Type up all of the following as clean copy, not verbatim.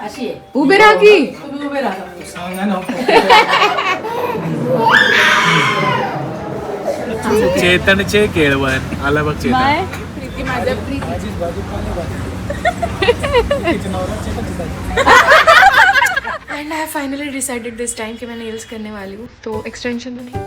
अशी आहे. उभे राहा की. तुम्ही उभे राहा. सांगा ना. चेतनचे केळवण आला बघ चेतन. बाय प्रीती माझ्या Preeti. End I finally decided this time कि मैं नेल्स करने वाली हूँ, तो एक्सटेंशन तो नहीं.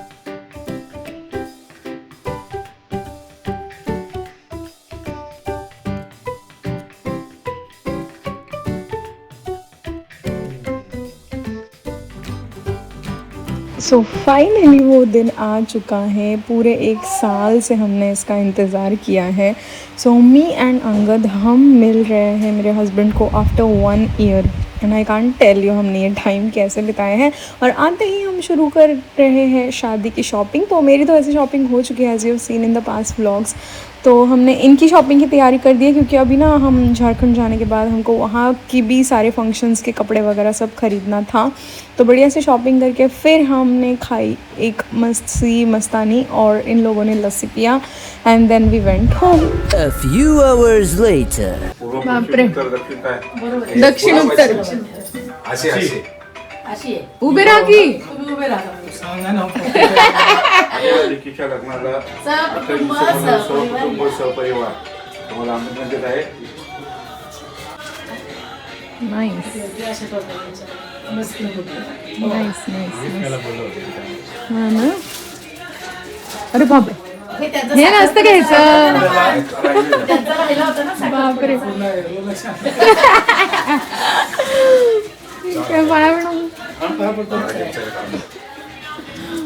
सो फाइनली वो दिन आ चुका है. पूरे 1 साल से हमने इसका इंतज़ार किया है. सो मी एंड अंगद हम मिल रहे हैं मेरे हस्बैंड को after 1 year. And I can't tell you हमने ये टाइम कैसे बिताए हैं. और आते ही हम शुरू कर रहे हैं शादी की शॉपिंग. तो मेरी तो ऐसे शॉपिंग हो चुकी है as you have seen in the past vlogs. तो हमने इनकी शॉपिंग की तैयारी कर दी है क्योंकि अभी ना हम झारखंड जाने के बाद हमको वहाँ की भी सारे फंक्शंस के कपड़े वगैरह सब ख़रीदना था. तो बढ़िया से शॉपिंग करके फिर हमने खाई एक मस्तानी और इन लोगों ने लस्सी पिया. And then we went home. A few hours later. बापरे. दक्षिण उत्तर. असे असे अशी आहे. उभे राहा की. तुम्ही उभे राहा. सांगा ना. लेकीच्या लग्नाला सहकुटुंब, सहकुटुंब सहपरिवार तुम्हाला आमंत्रण देत आहे. नाइस मस्त होतं. Nice nice. हां ना. अरे बापरे. हे नसतं घ्यायचं. त्यांचा राहिला होता ना सगळं. बापरे. काय पाया पडून.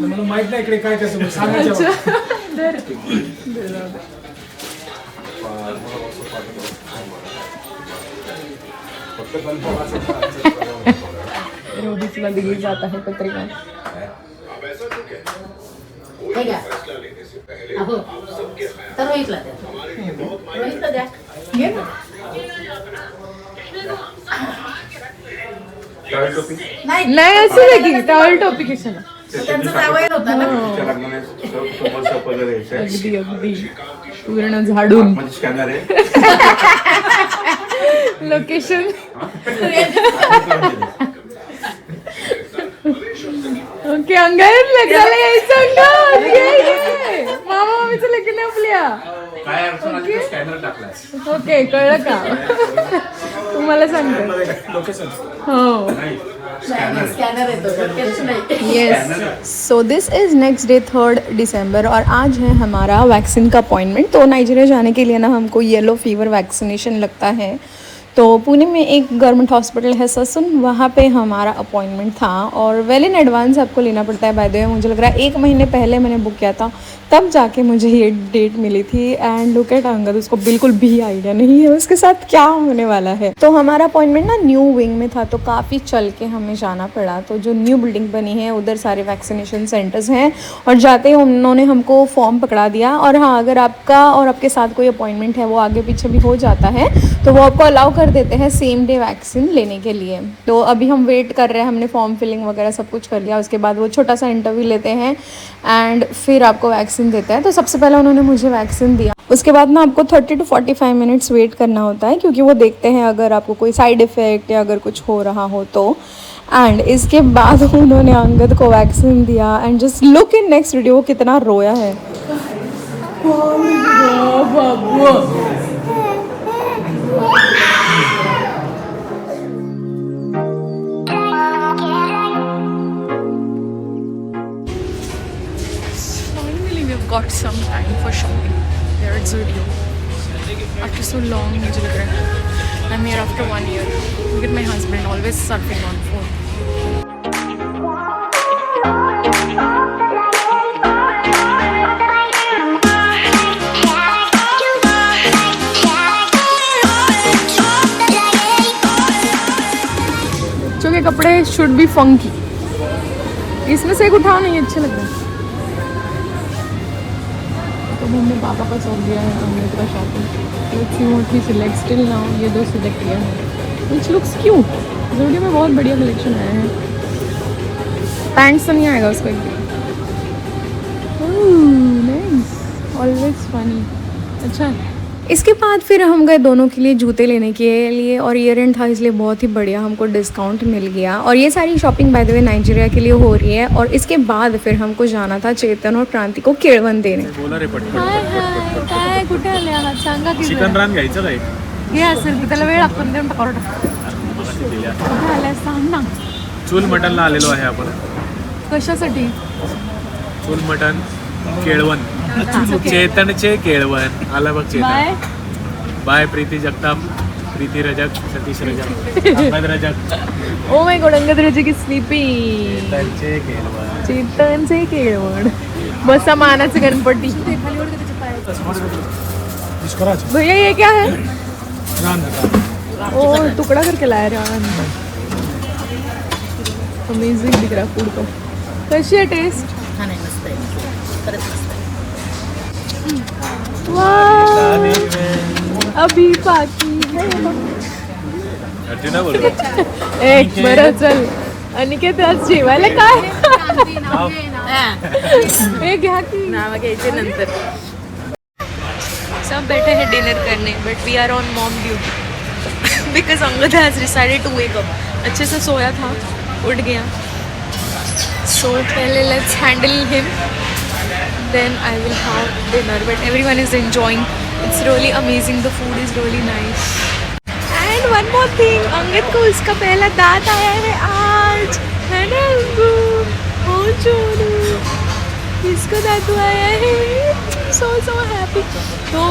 मला माहित नाही इकडे काय कसं सांगायचं. रोहितला दिली जात आहे पत्रिका. हे घ्या. अहो. तर रोहितला द्या. रोहितला द्या. घे ना. नाही नाही असं दे की टॉवेल टोपी कशाला. त्यांचा जावई होता ना. लेकीच्या लग्नाला सहकुटुंब सहपरिवार यायचं आहे. अगदी अगदी पूर्ण झाडून म्हणजे स्कॅनर आहे. लोकेशन. ओके अंगार लग्नाला यायचं अंगार. ये मामा मामीचं लग्न आपल्या. काय अडचण आली तर स्कॅनर टाकलाय. ओके कळलं का. तुम्हाला सांगते. लोकेशन. हो. स्कॅनर येतो. लोकेश नाही. Yes. So this is next day 3 दिसंबर और आज है हमारा वैक्सीन का अपॉइंटमेंट. तो नाइजीरिया जाने के लिए ना हमको येलो फीवर वैक्सीनेशन लगता है. तो पुणे में एक गवर्नमेंट हॉस्पिटल है ससुन, वहाँ पे हमारा अपॉइंटमेंट था और वेल इन एडवांस आपको लेना पड़ता है. बाय द वे मुझे लग रहा है 1 महीने पहले मैंने बुक किया था, तब जाके मुझे ये डेट मिली थी. एंड लुक एट अंगद, उसको बिल्कुल भी आइडिया नहीं है उसके साथ क्या होने वाला है. तो हमारा अपॉइंटमेंट ना न्यू विंग में था, तो काफ़ी चल के हमें जाना पड़ा. तो जो न्यू बिल्डिंग बनी है उधर सारे वैक्सीनेशन सेंटर्स हैं और जाते ही उन्होंने हमको फॉर्म पकड़ा दिया. और हाँ, अगर आपका और आपके साथ कोई अपॉइंटमेंट है वो आगे पीछे भी हो जाता है तो वो आपको अलाउ कर देते हैं सेम डे वैक्सीन लेने के लिए. तो अभी हम वेट कर रहे हैं. हमने फॉर्म फिलिंग वगैरह सब कुछ कर लिया. उसके बाद वो छोटा सा इंटरव्यू लेते हैं एंड फिर आपको वैक्सीन देते हैं. तो सबसे पहले उन्होंने मुझे वैक्सीन दिया. उसके बाद ना आपको 30 to 45 मिनट्स वेट करना होता है क्योंकि वो देखते हैं अगर आपको कोई साइड इफ़ेक्ट या अगर कुछ हो रहा हो तो. एंड इसके बाद उन्होंने अंगद को वैक्सीन दिया and just look in next video वो कितना रोया है. Finally we've got some time for shopping. There it's Zudio. After so long मुझे लग रहा है I'm here after 1 year. Look at my husband always surfing on phone. बच्चों के कपड़े शुड बी फंकी. इसमें से एक उठाओ, नहीं अच्छे लग रहे. तो हमने पापा का शॉप दिया है, हमने इसका शॉपिंग सिलेक्ट स्टिल नाउ ये 2 सिलेक्ट किया है विच लुक्स क्यूट. ज़ूडियो में बहुत बढ़िया कलेक्शन आया है. पैंट्स तो नहीं आएगा उसको एक भी. Nice, always funny. अच्छा इसके बाद फिर हम गए दोनों के लिए जूते लेने के लिए, और ईयर एंड था इसलिए बहुत ही बढ़िया हमको डिस्काउंट मिल गया। और ये सारी shopping by the way Nigeria के लिए हो रही है। और इसके बाद फिर हमको जाना था चेतन और क्रांति को केळवन देने। बोला रे पटपट काय कुठे आले आहात सांगा की चिकन रान घ्यायचं काय हे असेल की त्याला वेळ लागतो देऊन टाका ऑर्डर। कुठे आले सांग ना। चूल मटनला आलेलो आहे आपण। कशासाठी? चूल मटन केळवन, चेतनचे केळवन आला बघ Chetan. Bye Preeti Jagtap, Preeti Rajak, Satish Rajak, Angad Rajak. Oh my God, Angad Rajak is sleeping. चेतनचे केळवन, चेतनचे केळवण, बसा मानाचे गणपती। भैया ये क्या है? ओ टुकड़ा करके लाया रान। अमेजिंग दिख रहा फूड तो। कशी आहे टेस्ट? छान आहे, मस्त आहे, खरंच मस्त आहे. वाह, अभी बाकी है। अर्जुना बोल एक बरं चल, अनिकेत आज जेवायला काय? हे घ्या की नाव घ्यायचे नंतर. सब बैठे हैं डिनर करने, but we are on mom duty because Angad has decided to wake up. अच्छे से सोया था, उठ गया। सो पहले let's handle him, then I will have dinner, but everyone is enjoying. It's really amazing, the food is really nice. And one more thing, Angad को उसका पहला दांत आया है आज, है ना अंगू? ओ चोरू, इसका दादू आया है, सो हैप्पी। तो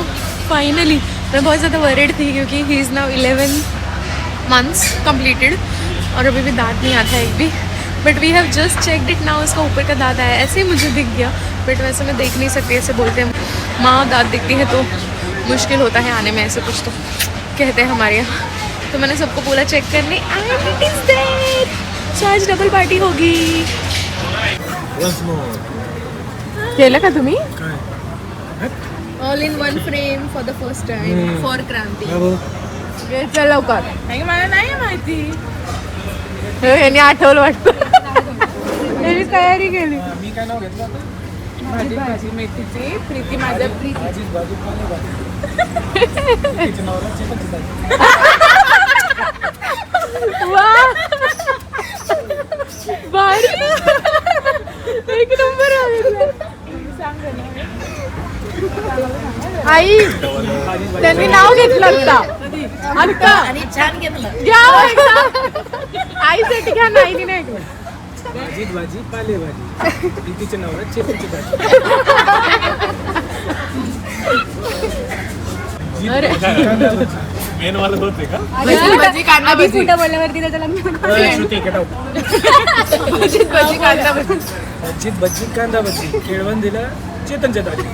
फाइनली मैं बहुत ज़्यादा वरीड थी क्योंकि he is now 11 months completed और अभी भी दांत नहीं आता है एक भी, but we have just checked it now. उसका ऊपर का दांत आया, ऐसे ही मुझे दिख गया, बट वैसे मैं देख नहीं सकती। ऐसे बोलते हैं माँ दांत दिखती है तो मुश्किल होता है आने में, ऐसे कुछ तो कहते हैं हमारे यहाँ। तो मैंने सबको बोला चेक करने, and it is there. So आज डबल पार्टी होगी। केलं का तुम्ही? All in one frame for the first time for Kranti. चल लवकर, मला नाही माहिती, यांनी आठवलं वाटतं, यांनी तयारी केली। मी काय नाव घेतलं आता? भाजी भाजी मेथीची, प्रीती माझ्या प्रीती. भारी, एक नंबर आहे। आई त्यांनी नाव घेतलं आता आणि छान घेतलं. घ्या आईसाठी घ्या, नाही नाही ऐकलं। भाजी भाजी पालेभाजी, प्रीतीचे नवरा चेतनची भाजी। मेन वाला होते का? भाजी कांदा भाजी. बोलल्यावरती त्याला श्रुती कटाव भाजी कांदा भाजी. भाजीत भजी कांदा भजी, केळवण दिला चेतनच्या दाजी।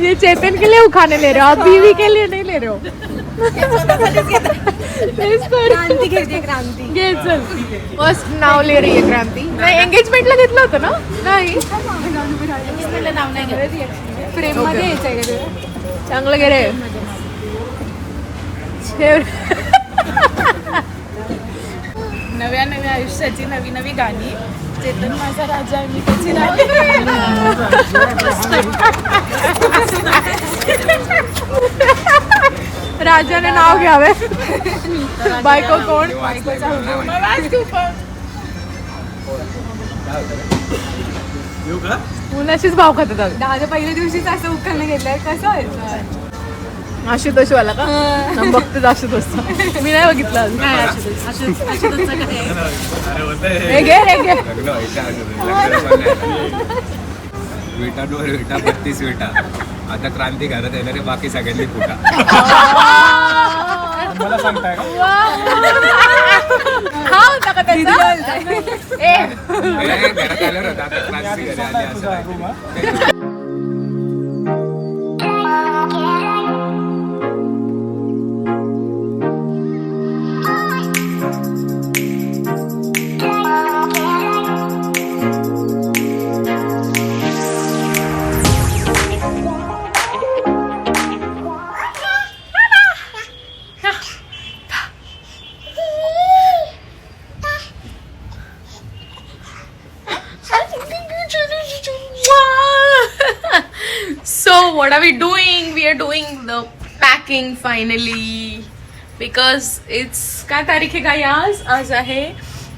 ये चेतन के लिए वो खाने ले रहे हो, आप बीवी के लिए नहीं ले रहे हो। क्रांती घेते, क्रांती घे चल। फर्स्ट नाव ले रही है क्रांती। नाही एंगेजमेंटला घेतलं होतं ना? नाही, नाव नाही घेत. फ्रेम मध्ये यायचंय का ते? चांगलं गे रे। नव्या नव्या आयुष्याची नवी नवी गाणी. चेतन माझा राजा, मी त्याची राणी. राजाने नाव घ्यावे, बायको कोण? येऊ का? मुलाशीच भाव खातात। दहाच्या पहिल्या दिवशीच असं उखाणं घेतलंय, कसं व्हायचं? आशुतोष वाला का? बघतेच आशुतोषचा, मी नाही बघितलं अजून। हे घे, हे घे। विटा डोर विटा 32 विटा, आता क्रांती घरात येणारे बाकी सगळ्यांनी फुटा। मला सांगताय का? हा होता का त्याचा? घरात आल्यावर होता, आता क्रांती घरी आली असं काहीतरी. what are we doing? We are doing the packing finally because it's क्या तारीख है गाइस? आज है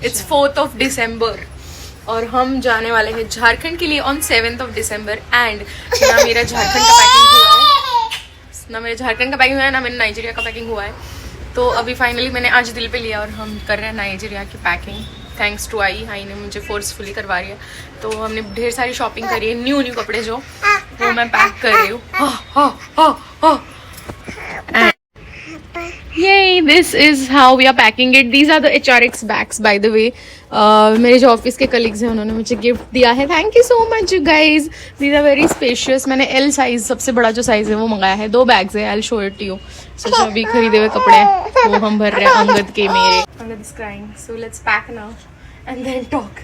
it's 4th of December और हम जाने वाले हैं झारखंड के लिए on 7th of December and ना मेरा झारखंड का पैकिंग हुआ है ना मेरा नाइजीरिया का पैकिंग हुआ है। तो अभी फाइनली मैंने आज दिल पे लिया और हम कर रहे हैं नाइजीरिया की पैकिंग। थैंक्स टू आई ने मुझे फोर्सफुली करवा रही है। तो हमने ढेर सारी शॉपिंग करी है, न्यू कपड़े जो वो मैं पैक कर रही हूँ। Yay, this is how we are packing it. These are the HRX bags, by the way. मेरे जो ऑफिस के कलीग्स हैं उन्होंने मुझे गिफ्ट दिया है। Thank you so much you guys. These are very spacious. मैंने L साइज सबसे बड़ा जो साइज है वो मंगाया है। 2 बैग्स है। I'll show it to you. So जो अभी खरीदे हुए कपड़े हैं वो हम भर रहे हैं अंगद के मेरे। Angad is crying. So let's pack now and then talk.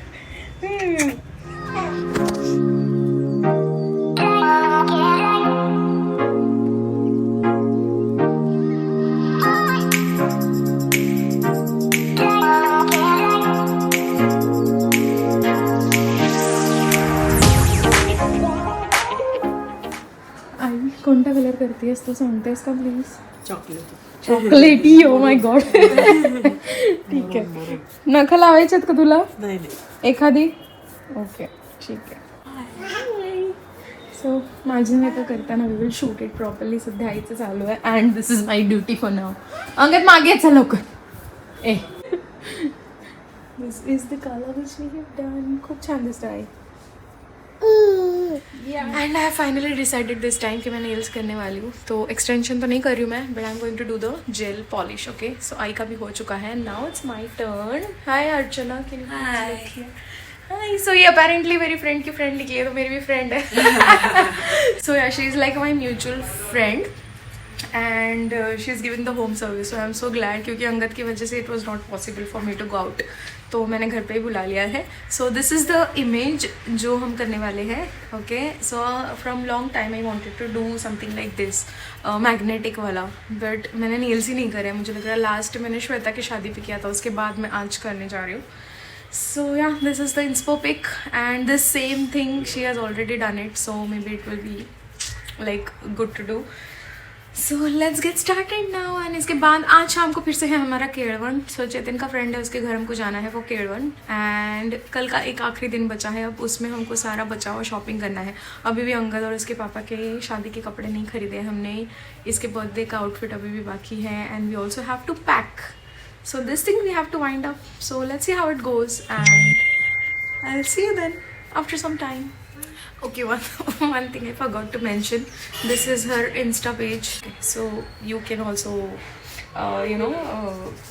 कोणता कलर करतेस तो सांगतेस का प्लीज? चॉकलेटी. ओ माय गॉड. ठीक आहे. नख लावायचे आहेत का तुला? नाही एखादी. ओके ठीक आहे. सो माझी मेकअप करताना we will shoot it properly. सध्या आईचं चालू आहे and this is my duty for now. Angad मागे यायचा लवकर. A this is the colour which we have done. खूप छान दिसतं आहे. And I finally decided this time कि मैं नेल्स करने वाली हूँ. तो एक्सटेंशन तो नहीं कर रही हूँ मैं, but I am going to do the gel polish. Okay so आई का भी हो चुका है. Now it's my turn. Hi Archana. Hi. So ये अपेरेंटली मेरी फ्रेंड की फ्रेंड निकली है, तो मेरी भी फ्रेंड है. So yeah she is like my mutual friend and she is giving the home service. So I am so glad क्योंकि अंगद की वजह से it was not possible for me to go out. तो मैंने घर पे ही बुला लिया है. So this is the image जो हम करने वाले हैं. Okay so from long time I wanted to do something like this magnetic वाला, बट मैंने नेल्स ही नहीं करे. मुझे लग रहा है लास्ट मैंने श्वेता की शादी पे किया था, उसके बाद मैं आज करने जा रही हूँ. So yeah this is the inspo pic and this same thing she has already done it. So maybe it will be like good to do. So let's get started now. And इसके बाद आज शाम को फिर से है हमारा केळवन. So Chetan का friend है, उसके घर हमको जाना है वो केळवन. एंड कल का एक आखिरी दिन बचा है. अब उसमें हमको सारा बचा हुआ शॉपिंग करना है. अभी भी अंगद और उसके पापा के शादी के कपड़े नहीं खरीदे हमने. इसके बर्थडे का आउटफिट अभी भी बाकी है. And we also have to pack. So this thing we have to wind up. So let's see how it goes and I will see you then after some time. Okay, one thing I forgot to mention. This is her Insta page, so you can also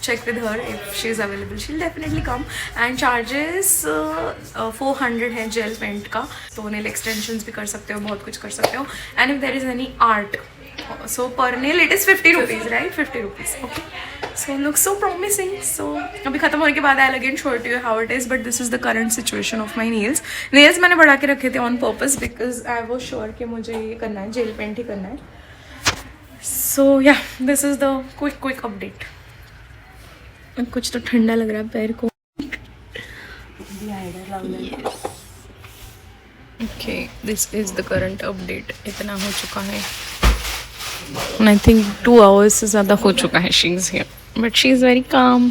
check with her if she is available. She'll definitely come. And charges 400 है gel paint का. तो nail extensions भी कर सकते हो, बहुत कुछ कर सकते हो. And if there is any art, so per nail it is 50 rupees, right? 50 rupees. Okay. So looks so promising. So अभी खत्म होने के बाद I'll again show it to you how it is. But this is the current situation of my nails. Nails मैंने बढ़ा के रखे थे on purpose because I was sure कि मुझे ये करना है, जेल पेंट ही करना है. So yeah, this is the quick update. कुछ तो ठंडा लग रहा है पैर को. Yes. Okay, this is the current update. इतना हो चुका है. And I think 2 hours से ज़्यादा हो चुका है. She is here, but she is very calm.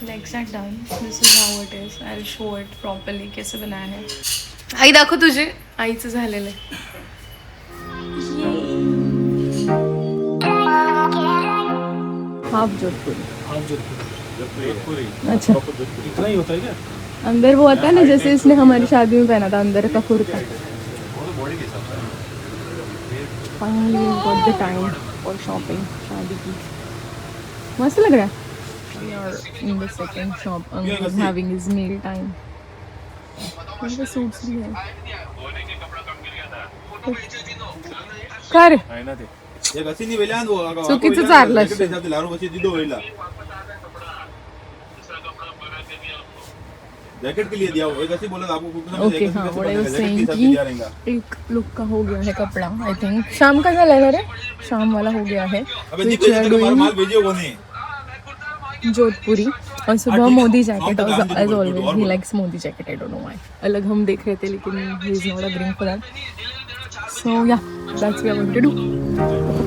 Legs are done. This is how it is. I'll show it properly. कैसे बनाया है. आई दाखव तुझे. आईचं झालेलं आहे. हाफ जोधपुरी. अच्छा इतना ही होता है क्या? अंदर वो आता है ना, जैसे इसने हमारी शादी में पहना था अंदर का kurta. Finally we got the time for shopping. शादी की मस्त लग रहा है. We are in the second shop. Uncle is having his meal time. मेरे सूट्स भी है. कर चुकीचं चाललं. जैकेट के लिए दिया वो ऐसे बोला आपको. ओके हाँ, what I was saying कि एक लुक का हो गया है कपड़ा. आई थिंक शाम का चला है. शाम वाला हो गया है. जोधपुरी और सुबह Modi jacket as always he likes Modi jacket I don't know why अलग हम देख रहे थे लेकिन he is not agreeing for that so yeah that's what we are going to do